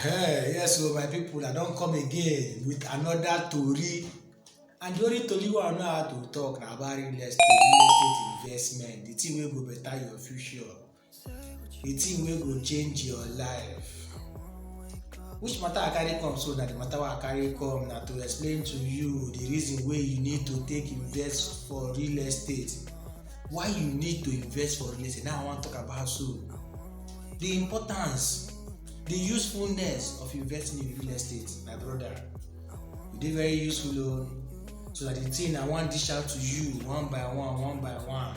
Yes, so my people, I don't come again with another tori. And the only tori wey I know how to talk na about real estate investment, the thing wey go better your future, the thing wey go change your life. Which matter I carry come so na the matter wey I carry come na to explain to you the reason wey you need to take invest for real estate. Why you need to invest for real estate. Now I wan talk about so the importance, the usefulness of investing in real estate, my brother. E dey very useful o. So that the thing I wan dish out to you one by one,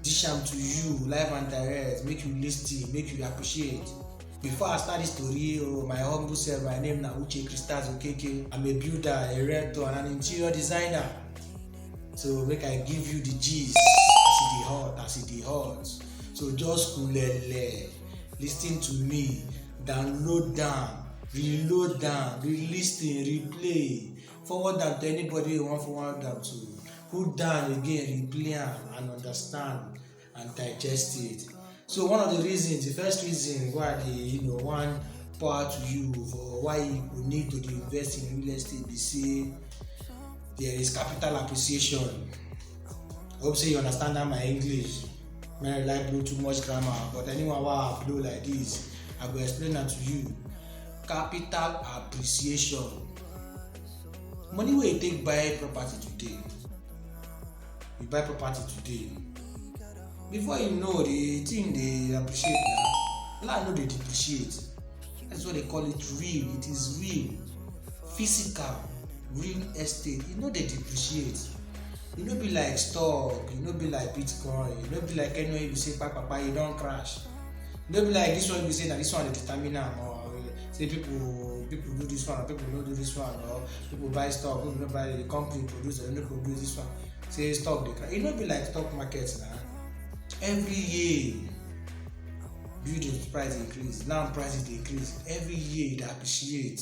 dish am to you live and direct, make you lis ten, make you appreciate. Before I start this story, my humble self, my name na Uche Christas Okeke. I'm a builder, a renter, and an interior designer. So make I give you the gist as e dey hot. So just kulele, lis ten to me, download down, reload down, re-lis ten, replay, forward am to anybody you wan forward am to, put down again, replay am and understand and digest it. So one of the reasons, the first reason why I dey wan pour out to you for why you go need to dey invest in real estate be say there is capital appreciation. I hope say you understand that my English. May I like blow too much grammar, but anyone wey I blow like this, I go explain am to you. Capital appreciation. Money wey you take buy property today, you buy property today, before you know the thing dey appreciate na, land no dey depreciate. That's what they call it real. It is real, physical, real estate. E no dey depreciate. E no be like stock, e no be like Bitcoin, e no be like anywhere you say papa e don crash. E no be like this one you say na this one dey determine am, or say people do this one, or people no do this one, or people buy stock, people no buy, the company produce or no produce this one. Say stock dey crash. E no be like stock market na. Every year building price increase, land prices dey increase. Every year e dey appreciate.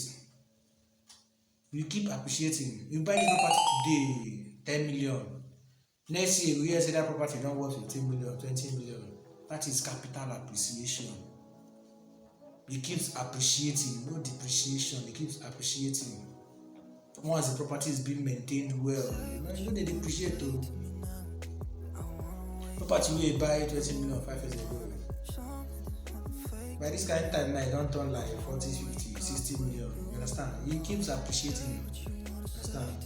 You keep appreciating. You buy this property today, 10 million. Next year we hear say that property don worth 15 million, 20 million. That is capital appreciation. It keeps appreciating, no depreciation. It keeps appreciating. Once the property is being maintained well, you no dey depreciate o. Property wey you buy 20 million 5 years ago, by this kind of time now e don turn like 40, 50, 60 million. You understand? It keeps appreciating. Understand?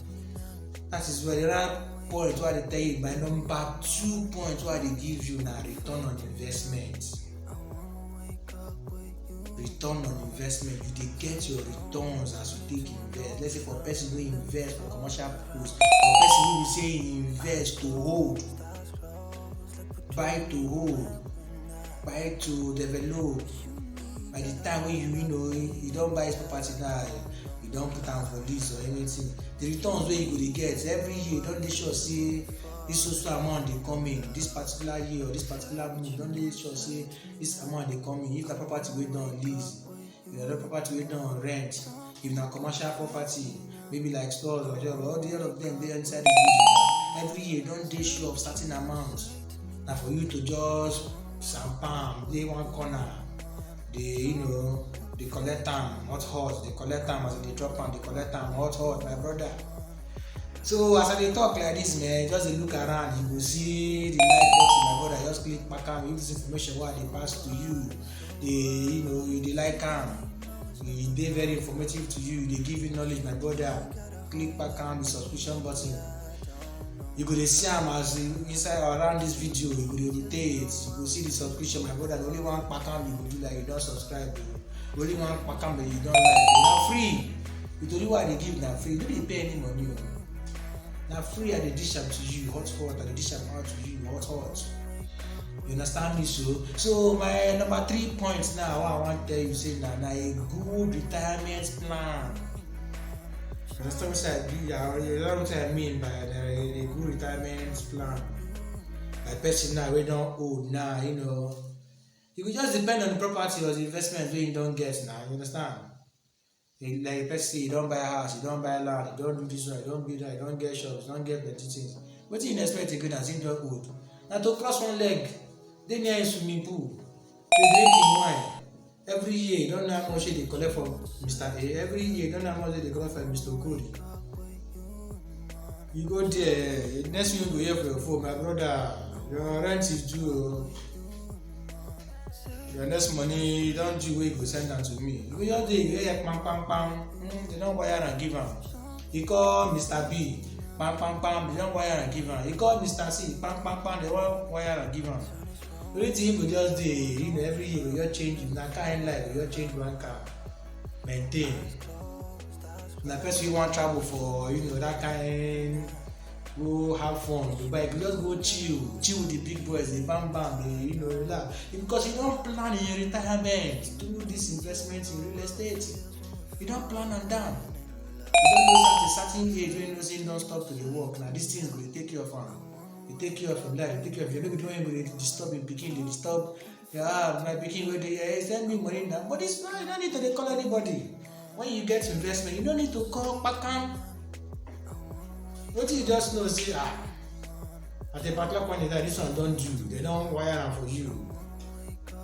That is where the other point wey I dey tell you, my number 2 point wey I dey give you na return on investment. Return on investment. You dey get your returns as you take invest. Let's say for person wey invest for commercial purpose, or person wey be say e invest to hold, buy to hold, buy to develop. By the time wey you don buy his property now, you don put am for lease or anything, the returns wey you go dey get every year don dey sure say this so amount dey come in this particular year, or this particular month don dey sure say this amount dey come in. If na property wey don lease, if na property wey don rent, if na commercial property, maybe like stores or job, all of them dey inside the building. Every year don dey sure of certain amount. Na for you to just sampam dey one corner, dey collect am hot, dey collect am as dey drop am, dey collect am hot, my brother. So as I dey talk like this, man, just dey look around, you go see the like button, my brother. Just click back am. If this information wey I dey pass to you, you dey like am, e dey very informative to you, e dey give you knowledge, my brother. Click back am the subscription button. You go dey see am as inside or around this video. You go dey rotate. You go see the subscription, my brother. The only one kpakam you go do like you don subscribe. The only one kpakam that you don like. Na free. The tori wey I dey give na free. You no dey pay any money o. Na free. I dey dish am to you hot. I dey dish am out to you hot. You understand me so? So my number 3 point now wey I wan tell you say na a good retirement plan. You understand what I mean by a good retirement plan? Like person now wey don old now, you go just depend on the property or the investment wey you don get now. You understand? Like person, you don buy house, you don buy land, you don do this one, you don build that, you don get shops, you don get plenty things. Wetin you expect again as you don old? Na to cross one leg, dey near a swimming pool, dey drink wine, Every year you don't know how much they collect from Mr. A. Every year you don't know how much they collect from Mr. Okoli. You go there, next thing you go hear for your phone, my brother, your rent is due. Your next money, you don't do where you go send them to me. You just dey hear pam pam pam, they don't wire and give am. He call Mr. B, pam pam pam, they don't wire and give am. He call Mr. C, pam pam pam, they won't wire and give am. Only thing you go just dey, every year you just change, na car in life, you just change one car, maintain. Na person you wan travel for, that kind, go have fun, Dubai, you just go chill with the big boys, the bam bam, relax. Because you don plan in your retirement, do this investment in real estate. You don plan am down. You don know at a certain age when you know say you don stop to dey work, na these things go take care of am. You take care of your life, you take care of your baby, don't even disturb your pikin, dey disturb, my pikin wey dey here, send me money now. But it's fine, you don't need to dey call anybody. When you get investment, you don't need to call Pakam. Wetin you just know say at a particular point in time, this one don do, they don wire am for you.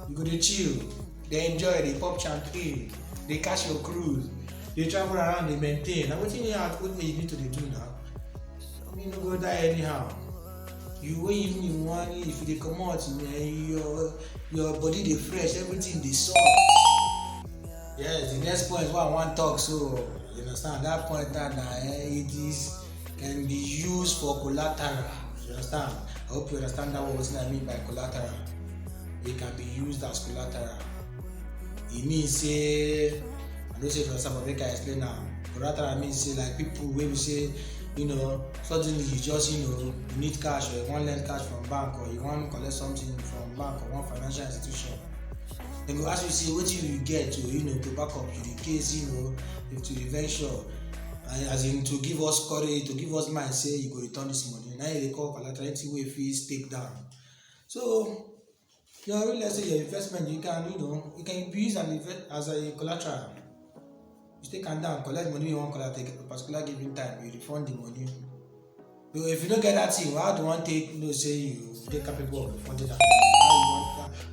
You go dey chill, dey enjoy, dey pop champagne, dey catch your cruise, dey travel around, dey maintain. Na wetin you need to dey do now. You no go die anyhow. You wey even you wan, if you dey comot, your body dey fresh, everything dey soft. Yes, the next point wey I wan talk, so you understand that point that it is can be used for collateral. You understand? I hope you understand that what I mean by collateral. It can be used as collateral. It means say, I don't say for example, make I explain now. Collateral means say like people wey we say, suddenly you just you need cash, or you want lend cash from bank, or you want collect something from bank or one financial institution. They go ask you say wetin you get to to back up you the case, to the venture, as in to give us courage, to give us mind say you go return this money. Now they call collateral wey fees take down. So your real estate, your investment, you can be used as a collateral. You take am down, collect money you want collect at a particular given time, you refund the money. So if you don't get that thing, how do you want take say you dey capable of refunding that money?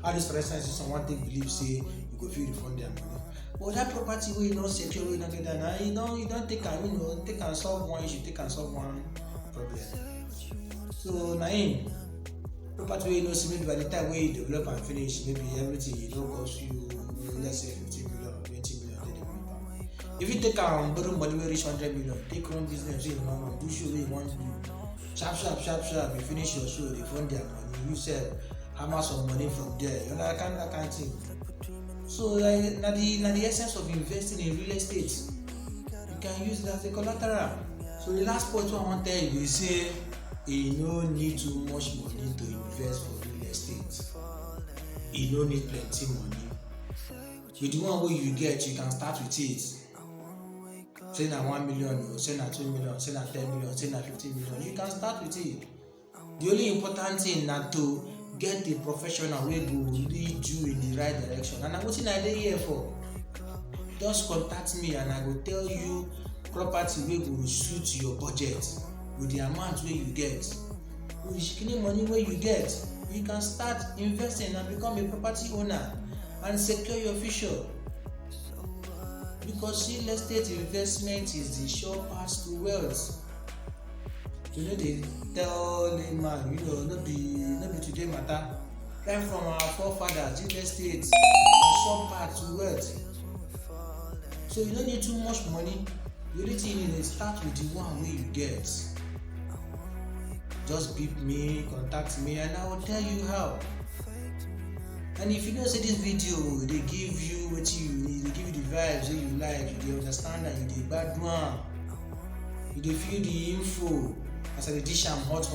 How this for instance someone take believe say you go fit refund their money? But that property wey you don secure, wey you don get that, now you don take am, take am solve one issue, take am solve one problem. So na property wey you say maybe by the time wey you develop and finish, maybe everything you don cost you, let's say 15 million, 20 million, 30 million. If you take am borrow money wey reach 100 million, take run business wey you wan do, show wey you want to do, sharp, you finish your show, they fund their money, you sell, hammer some money from there, that kind of thing. So na the essence of investing in real estate. You can use it as a collateral. So the last point I want to tell you is say you no need too much money to invest for real estate. You no need plenty money. With the one wey you get, you can start with it. Say na 1 million, say na 2 million, say na 10 million, say na 15 million. You can start with it. The only important thing na to get a professional wey go lead you in the right direction. And na wetin I dey here for. Just contact me and I go tell you property wey go suit your budget with the amount wey you get. With the shikini money wey you get, you can start investing and become a property owner and secure your future. Because real estate investment is the sure path to wealth. They tell a man, no be today matter. Right from our forefathers, real estate is the sure path to wealth. So you don't need too much money. The only thing is start with the one wey you get. Just beep me, contact me, and I will tell you how. And if you know say this video, they give you what you need, they give you the vibes that you like, you understand that you dey bad one, you dey feel the info as I dish am hot.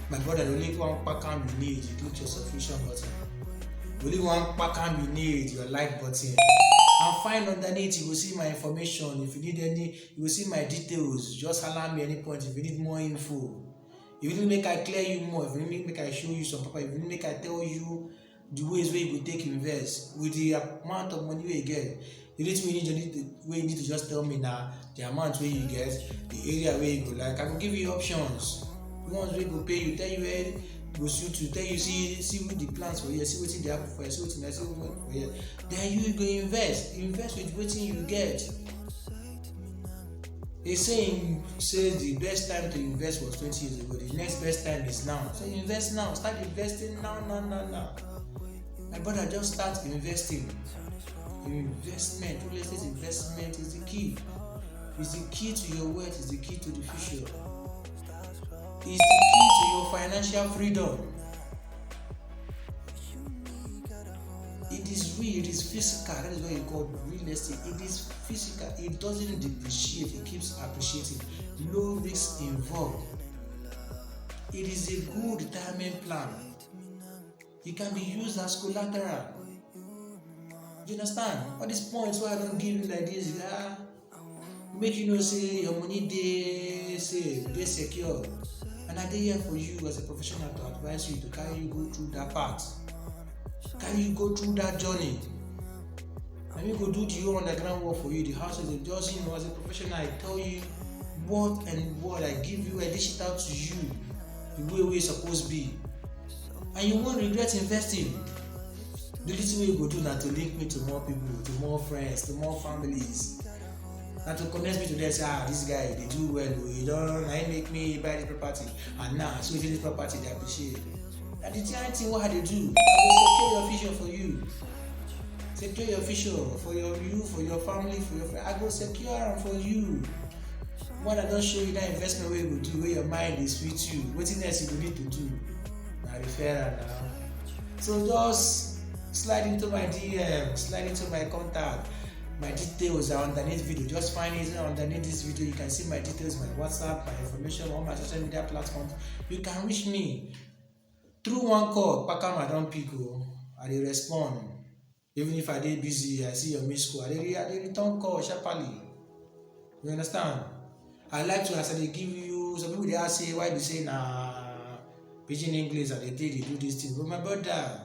My brother, the only one pakam you need, you click your subscription button. The only one pakam you need, your like button. And find underneath, you will see my information. If you need any, you will see my details. Just allow me any point if you need more info. If you need make I clear you more, if you need make I show you some paper, if you need make I tell you the ways where you go take invest with the amount of money you get. The little you need to just tell me now the amount where you get, the area where you go like. I will give you options. The ones where go pay you, tell you go suit you, tell you see with the plans for here, see wetin dey happen for here, see wetin dey for here, then you go invest with wetin you get. They say the best time to invest was 20 years ago. The next best time is now. So invest now. Start investing now. My brother, just start investing. Investment, real estate investment is the key. It's the key to your wealth. It's the key to the future. It's the key to your financial freedom. It is real, it is physical. That is what you call real estate. It is physical. It doesn't depreciate, it keeps appreciating. No risk involved. It is a good retirement plan. It can be used as collateral. Do you understand? All these points why I don't give you like this, make you know say your money dey safe, dey secure. And I dey here for you as a professional to advise you, to carry you go through that path. Can you go through that journey? And you go do the whole underground work for you. The house is just, as a professional, I tell you what and what I give you, I dish it out to you the way it's supposed to be. And you won't regret investing. The little way you go do now to link me to more people, to more friends, to more families. And to connect me to them, say, this guy, they do well, I make me buy this property. And now, so this property, they appreciate. And the giant thing, what they do, I will secure your future for you. Secure your future for you, for your family, for your friends. I go secure them for you. What I don't show you that investment where you go do, where your mind is with you. What else you need to do? Now referral now. So just slide into my DM, slide into my contact. My details are underneath video. Just find it underneath this video. You can see my details, my WhatsApp, my information, all my social media platforms. You can reach me through one call. Pakam I don't pick. I dey respond. Even if I dey busy, I see your missed call. I dey return call sharply. You understand? I like to, as I dey give you, some people they ask say why they say pidgin English and they do this thing. But my brother,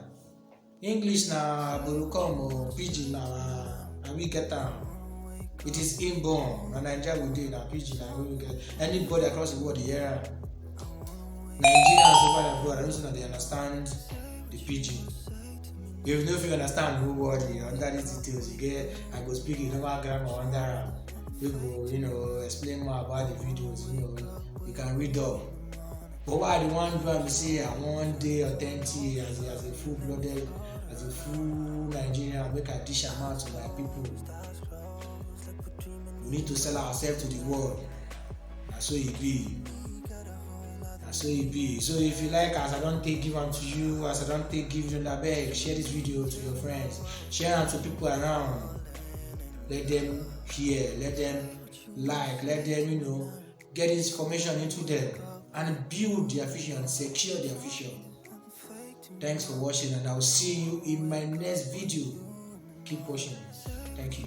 English na Borocom or pidgin na we get am. It is inborn. Na Nigeria we do na pidgin na we get. Anybody across the world they hear Nigerians over abroad, I don't know they understand the pidgin. If you know if you understand who word under these details, you get I go speak in normal grammar under you go, explain more about the videos, you can read up. But what I want to do and say I want day authentic as a full-blooded, as a full Nigerian, make a dish out to my people. We need to sell ourselves to the world. That's so it be. So if you like, as I don't take give to you, as I don't take give you that bag, share this video to your friends, share it to people around. Let them hear, let them like, let them get this information into them and build their future and secure their future. Thanks for watching, and I'll see you in my next video. Keep watching. Thank you.